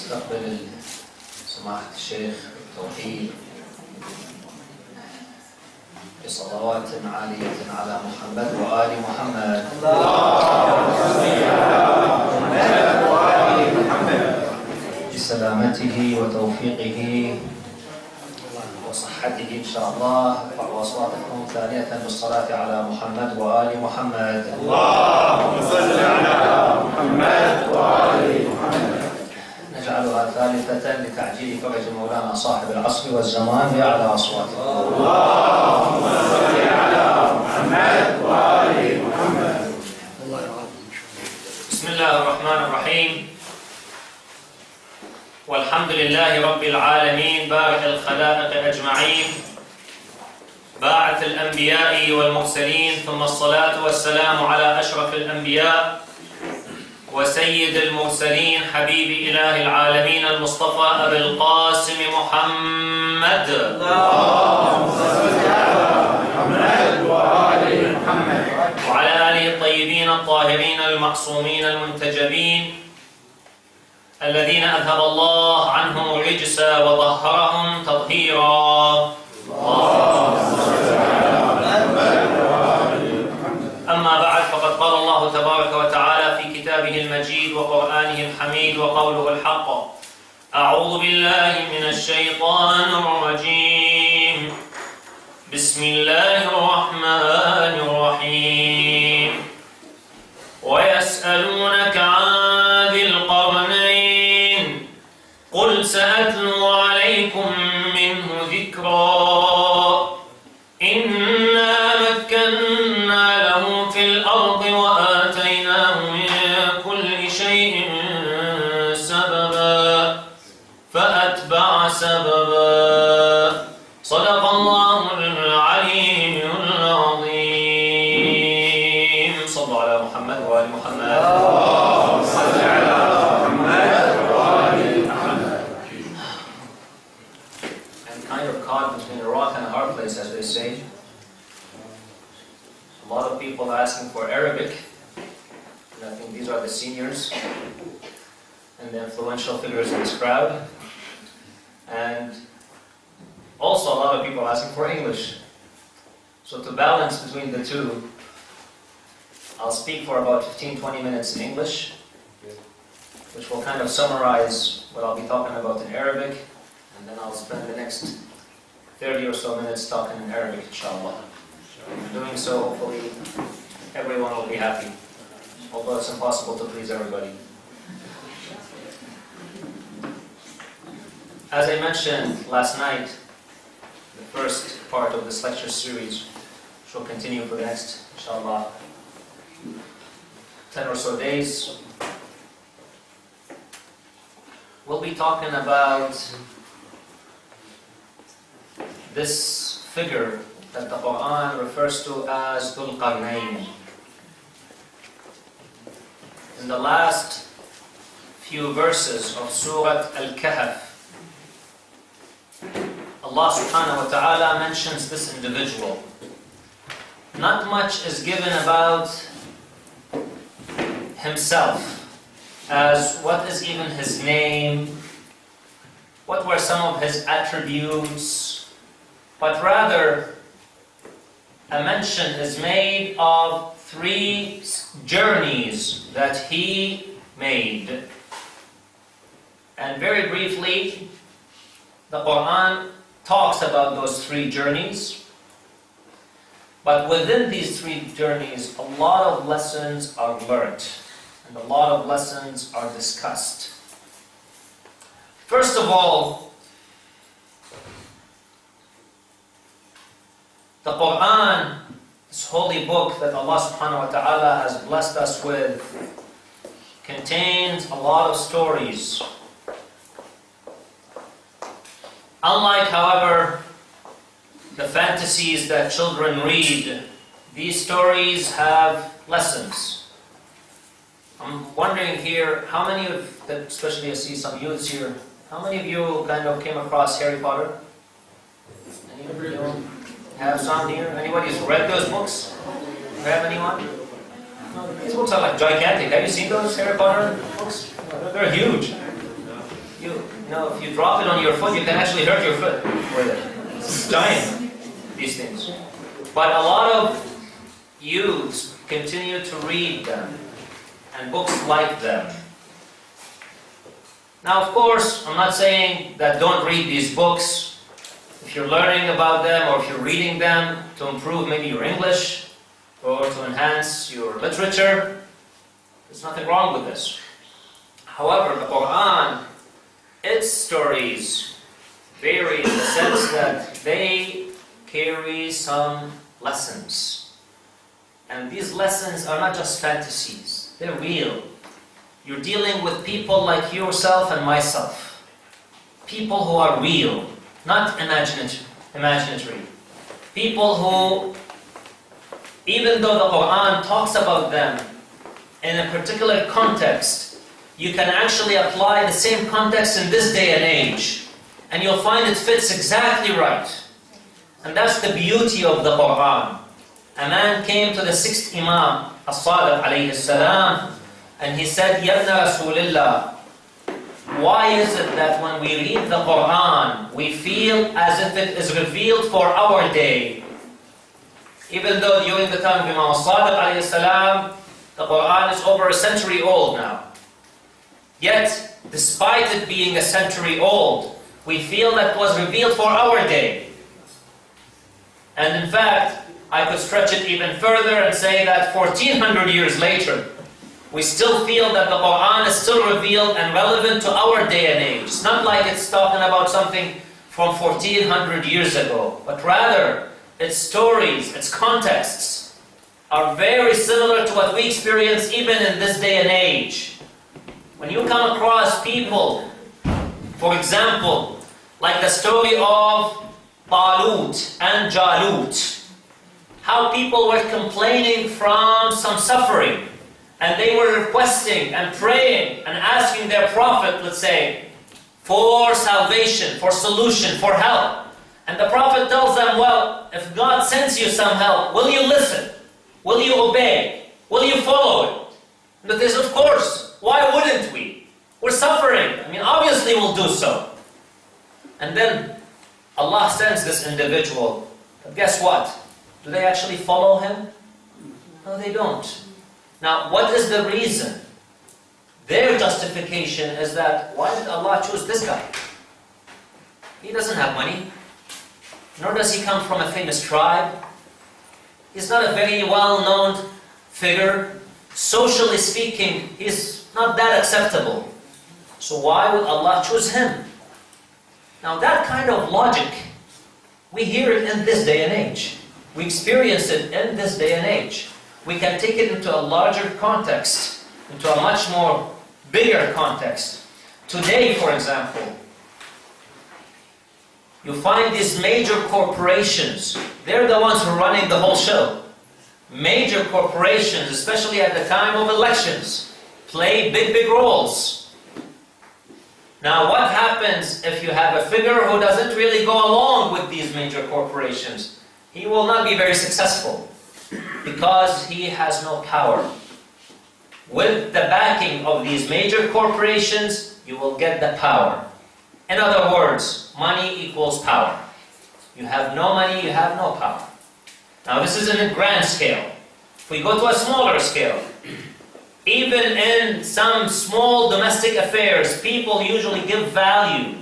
نستقبل سماحة الشيخ التوحيد بصلوات عالية على محمد وآل محمد. اللهم صل على محمد وآل محمد بسلامته وتوفيقه وصحته إن شاء الله. ارفعوا أصواتكم ثانية بالصلاة على محمد وآل محمد. اللهم صل على محمد وآل محمد. نجعلها ثالثة لتعجيل فرج مولانا صاحب العصر والزمان بأعلى أصواتكم. اللهم صل على محمد وآل محمد. بسم الله الرحمن الرحيم. والحمد لله رب العالمين بارئ الخلائق أجمعين باعث الأنبياء والمرسلين، ثم الصلاة والسلام على أشرف الأنبياء وسيد المرسلين حبيب إله العالمين المصطفى أبي القاسم محمد. اللهم صل على محمد وآل محمد وعلى آله الطيبين الطاهرين المعصومين المنتجبين الذين أذهب الله عنهم الرجس وطهرهم تطهيرا. أما بعد، فقد قال الله تبارك وتعالى في كتابه المجيد وقرآنه الحميد وقوله الحق: أعوذ بالله من الشيطان الرجيم، بسم الله الرحمن الرحيم. ويسألونك عن ذي القرنين قل سأتلو عليكم منه ذكرا. إنا مكنا له في الأرض وآتيناه من كل شيء سببا فأتبع سببا. صدق الله العلي العظيم. صلوا على محمد وآل محمد. اللهم صل على محمد وآل محمد. I'm kind of caught between a rock and a hard place, as they say. A lot of people asking for Arabic, and I think these are the seniors and the influential figures in this crowd. And also a lot of people asking for English. So to balance between the two, I'll speak for about 15-20 minutes in English, which will kind of summarize what I'll be talking about in Arabic, and then I'll spend the next 30 or so minutes talking in Arabic, inshallah. In doing so, hopefully, everyone will be happy, although it's impossible to please everybody. As I mentioned last night, the first part of this lecture series shall continue for the next, inshallah, 10 or so days. We'll be talking about this figure that the Quran refers to as Dhul Qarnayn. In the last few verses of Surah Al-Kahf, Allah subhanahu wa ta'ala mentions this individual. Not much is given about himself, as what is even his name, what were some of his attributes, but rather a mention is made of 3 journeys that he made. And very briefly, the Quran talks about those 3 journeys. But within these 3 journeys, a lot of lessons are learnt, and a lot of lessons are discussed. First of all, the Quran, this holy book that Allah subhanahu wa ta'ala has blessed us with, contains a lot of stories. Unlike, however, the fantasies that children read, these stories have lessons. I'm wondering here, how many of, especially I see some youths here, how many of you kind of came across Harry Potter? Any of you have some here? Anybody who's read those books? Have anyone? These books are like gigantic. Have you seen those Harry Potter books? They're huge. You know, if you drop it on your foot, you can actually hurt your foot with it. It's giant, these things. But a lot of youths continue to read them, and books like them. Now, of course, I'm not saying that don't read these books. If you're learning about them, or if you're reading them to improve maybe your English, or to enhance your literature, there's nothing wrong with this. However, the Quran, its stories vary in the sense that they carry some lessons. And these lessons are not just fantasies, they're real. You're dealing with people like yourself and myself. People who are real, not imaginatory. People who, even though the Quran talks about them in a particular context, you can actually apply the same context in this day and age, and you'll find it fits exactly right. And that's the beauty of the Quran. A man came to the sixth Imam, As-Sadiq alayhi salam, and he said, Ya ibn Rasulillah, why is it that when we read the Quran, we feel as if it is revealed for our day? Even though during the time of Imam As-Sadiq alayhi salam, the Quran is over a century old now. Yet, despite it being a century old, we feel that it was revealed for our day. And in fact, I could stretch it even further and say that 1400 years later, we still feel that the Quran is still revealed and relevant to our day and age. It's not like it's talking about something from 1400 years ago, but rather its stories, its contexts are very similar to what we experience even in this day and age. When you come across people, for example, like the story of Talut and Jalut, how people were complaining from some suffering, and they were requesting and praying and asking their prophet, let's say, for salvation, for solution, for help. And the prophet tells them, well, if God sends you some help, will you listen? Will you obey? Will you follow it? But they said, of course, why wouldn't we? We're suffering. I mean, obviously we'll do so. And then Allah sends this individual. But guess what? Do they actually follow him? No, they don't. Now, what is the reason? Their justification is that, why did Allah choose this guy? He doesn't have money, nor does he come from a famous tribe. He's not a very well-known figure. Socially speaking, he's not that acceptable. So why would Allah choose him? Now that kind of logic, we hear it in this day and age. We experience it in this day and age. We can take it into a larger context, into a much more bigger context. Today, for example, you find these major corporations, they're the ones who are running the whole show. Major corporations, especially at the time of elections, play big roles. Now, what happens if you have a figure who doesn't really go along with these major corporations? He will not be very successful because he has no power. With the backing of these major corporations, you will get the power. In other words, money equals power. You have no money, you have no power. Now this is in a grand scale. If we go to a smaller scale, even in some small domestic affairs, people usually give value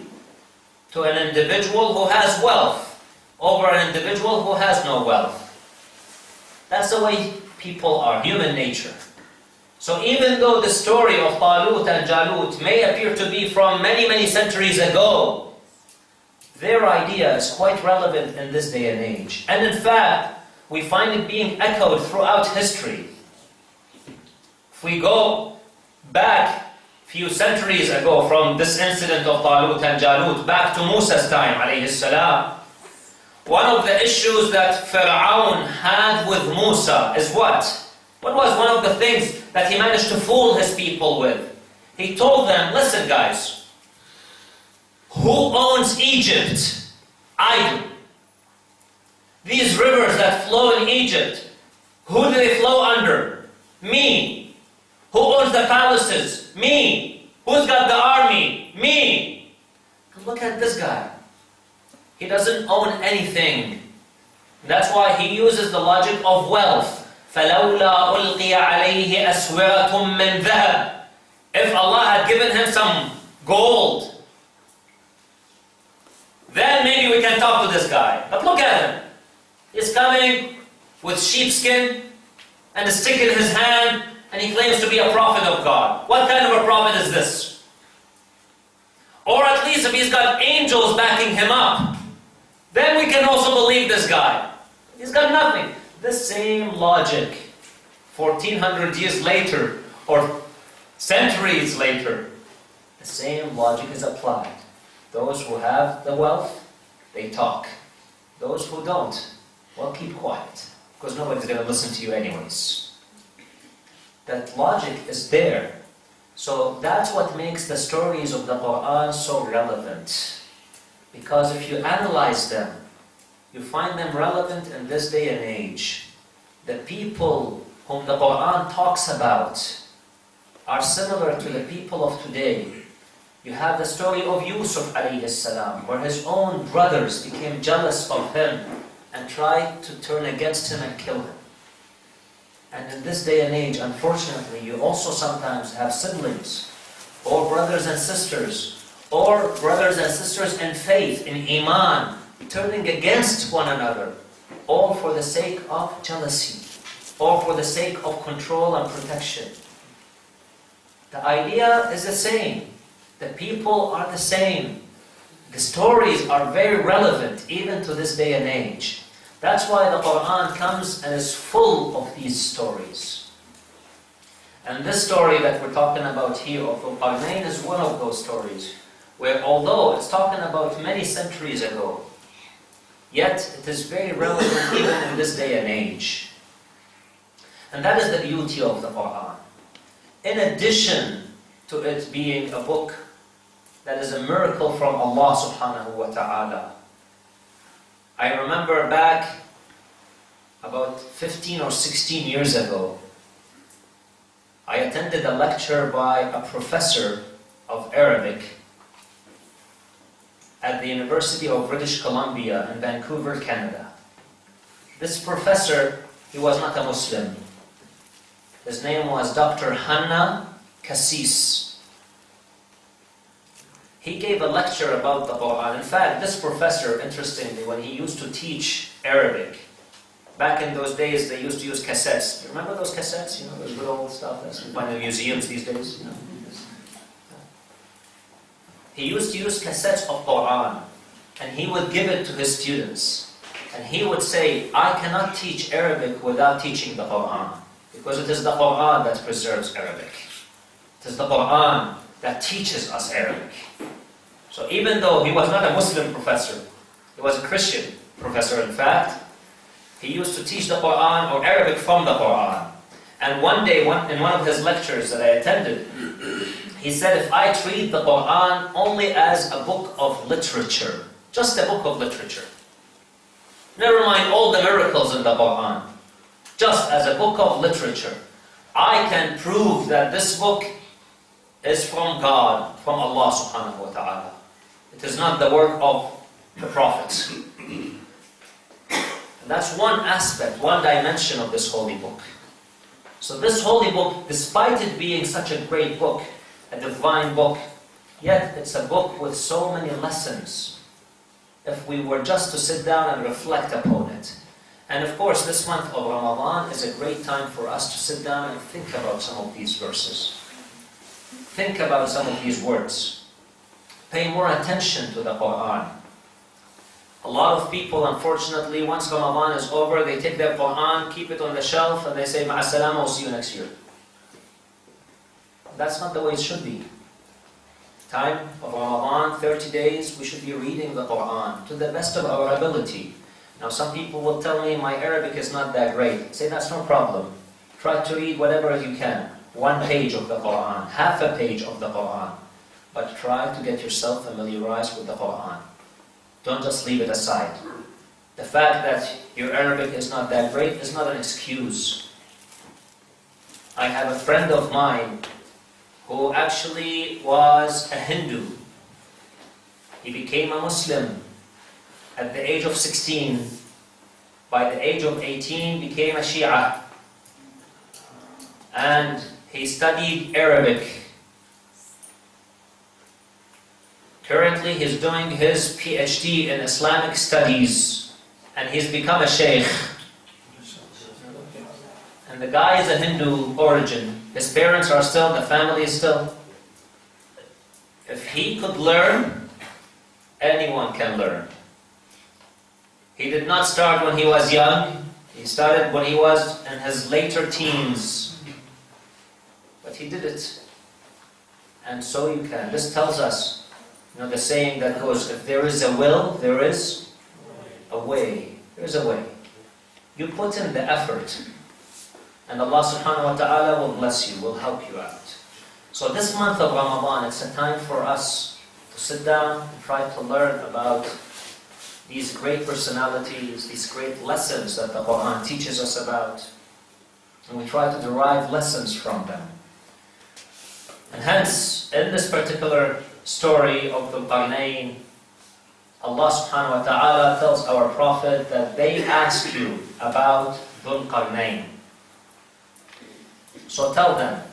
to an individual who has wealth over an individual who has no wealth. That's the way people are, human nature. So even though the story of Talut and Jalut may appear to be from many centuries ago, their idea is quite relevant in this day and age. And in fact, we find it being echoed throughout history. If we go back a few centuries ago from this incident of Talut and Jalut, back to Musa's time, alayhi salam, one of the issues that Fir'aun had with Musa is what? What was one of the things that he managed to fool his people with? He told them, listen guys, who owns Egypt? I do. These rivers that flow in Egypt, who do they flow under? Me. Who owns the palaces? Me. Who's got the army? Me. But look at this guy. He doesn't own anything. That's why he uses the logic of wealth. فَلَوْلَا أُلْقِيَ عَلَيْهِ أَسْوِرَةٌ مِّن ذَهَبٍ. If Allah had given him some gold, then maybe we can talk to this guy. But look at him. He's coming with sheepskin and a stick in his hand, and he claims to be a prophet of God. What kind of a prophet is this? Or at least if he's got angels backing him up, then we can also believe this guy. He's got nothing. The same logic, 1400 years later, or centuries later, the same logic is applied. Those who have the wealth, they talk. Those who don't, well, keep quiet, because nobody's going to listen to you anyways. That logic is there. So that's what makes the stories of the Quran so relevant. Because if you analyze them, you find them relevant in this day and age. The people whom the Quran talks about are similar to the people of today. You have the story of Yusuf alayhi salam, where his own brothers became jealous of him and tried to turn against him and kill him. And in this day and age, unfortunately, you also sometimes have siblings, or brothers and sisters, or brothers and sisters in faith, in iman, turning against one another, all for the sake of jealousy, or for the sake of control and protection. The idea is the same. The people are the same. The stories are very relevant even to this day and age. That's why the Quran comes and is full of these stories. And this story that we're talking about here of Al-Qarnayn is one of those stories, where although it's talking about many centuries ago, yet it is very relevant even in this day and age. And that is the beauty of the Quran. In addition to it being a book that is a miracle from Allah subhanahu wa ta'ala. I remember back about 15 or 16 years ago, I attended a lecture by a professor of Arabic at the University of British Columbia in Vancouver, Canada. This professor, he was not a Muslim. His name was Dr. Hanna Cassis. He gave a lecture about the Quran. In fact, this professor, interestingly, when he used to teach Arabic, back in those days they used to use cassettes. You remember those cassettes? You know, those good old stuff that you find in museums these days? You know? He used to use cassettes of Quran, and he would give it to his students. And he would say, I cannot teach Arabic without teaching the Quran, because it is the Quran that preserves Arabic. It is the Quran that teaches us Arabic. So even though he was not a Muslim professor, he was a Christian professor in fact, he used to teach the Quran or Arabic from the Quran. And one day, in one of his lectures that I attended, he said, if I treat the Quran only as a book of literature, just a book of literature, never mind all the miracles in the Quran, just as a book of literature, I can prove that this book is from God, from Allah subhanahu wa ta'ala. It is not the work of the prophets. And that's one aspect, one dimension of this holy book. So this holy book, despite it being such a great book, a divine book, yet it's a book with so many lessons, if we were just to sit down and reflect upon it. And of course, this month of Ramadan is a great time for us to sit down and think about some of these verses. Think about some of these words. Pay more attention to the Quran. A lot of people, unfortunately, once Ramadan is over, they take their Quran, keep it on the shelf, and they say, Ma'as-salama, we'll see you next year. That's not the way it should be. Time of Ramadan, 30 days, we should be reading the Quran to the best of our ability. Now some people will tell me, my Arabic is not that great. I say, that's no problem. Try to read whatever you can. 1 page of the Quran, half a page of the Quran. But try to get yourself familiarized with the Quran. Don't just leave it aside. The fact that your Arabic is not that great is not an excuse. I have a friend of mine who actually was a Hindu. He became a Muslim at the age of 16. By the age of 18, became a Shia. And he studied Arabic. Currently, he's doing his PhD in Islamic studies, and he's become a sheikh. And the guy is a Hindu origin. His parents are still, the family is still. If he could learn, anyone can learn. He did not start when he was young. He started when he was in his later teens. But he did it. And so you can. This tells us, the saying that goes, if there is a will, there is a way. There is a way. You put in the effort, and Allah subhanahu wa ta'ala will bless you, will help you out. So this month of Ramadan, it's a time for us to sit down and try to learn about these great personalities, these great lessons that the Quran teaches us about. And we try to derive lessons from them. And hence, in this particular story of the Qarnayn, Allah subhanahu wa ta'ala tells our Prophet that they ask you about Dhul Qarnayn. So tell them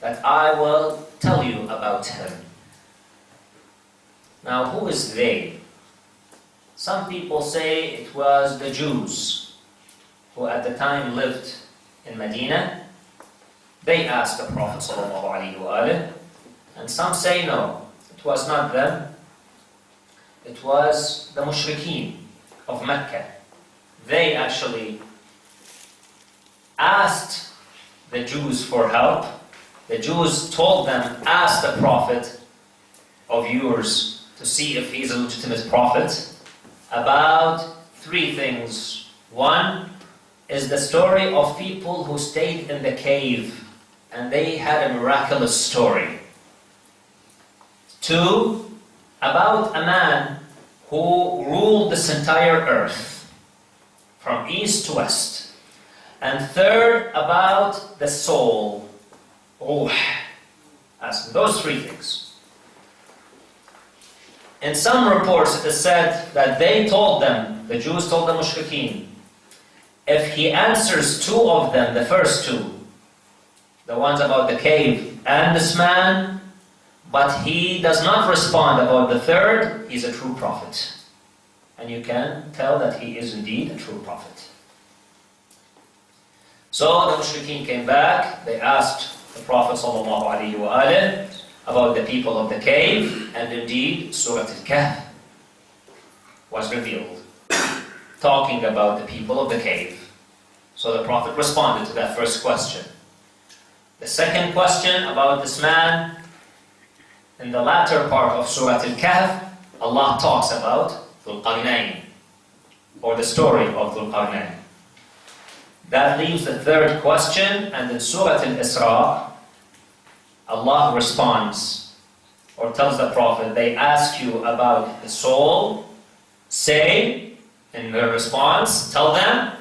that I will tell you about him. Now, who is they? Some people say it was the Jews who at the time lived in Medina. They asked the Prophet ﷺ, and some say no, it was not them. It was the mushrikeen of Mecca. They actually asked the Jews for help. The Jews told them, ask the Prophet of yours to see if he's a legitimate prophet about three things. One is the story of people who stayed in the cave and they had a miraculous story. Two, about a man who ruled this entire earth from east to west. And third, about the soul, ruh. Asking those three things. In some reports it is said that they told them, the Jews told the mushrikeen, if he answers two of them, the first two, the ones about the cave and this man, but he does not respond about the third, he's a true prophet. And you can tell that he is indeed a true prophet. So the mushrikeen came back, they asked the Prophet ﷺ about the people of the cave, and indeed Surah Al-Kahf was revealed, talking about the people of the cave. So the Prophet responded to that first question. The second question about this man, in the latter part of Surah Al-Kahf, Allah talks about Dhul Qarnayn, or the story of Dhul Qarnayn. That leaves the third question, and in Surah Al-Isra, Allah responds, or tells the Prophet, they ask you about the soul, say, in their response, tell them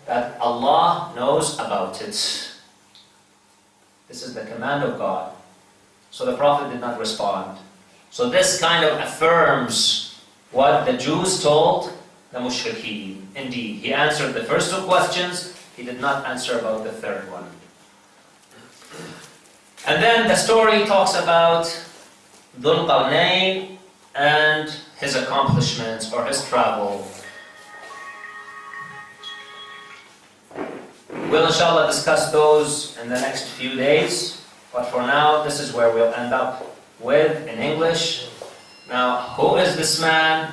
that Allah knows about it. This is the command of God. So the Prophet did not respond. So this kind of affirms what the Jews told the mushrikeen. Indeed, he answered the first two questions, he did not answer about the third one. And then the story talks about Dhul Qarnayn and his accomplishments or his travel. We'll inshallah discuss those in the next few days, but for now this is where we'll end up with in English. Now, who is this man?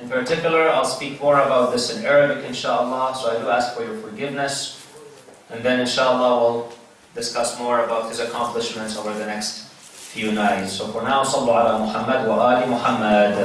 In particular, I'll speak more about this in Arabic inshallah, so I do ask for your forgiveness. And then inshallah we'll discuss more about his accomplishments over the next few nights. So for now, sallu ala Muhammad wa ali Muhammad.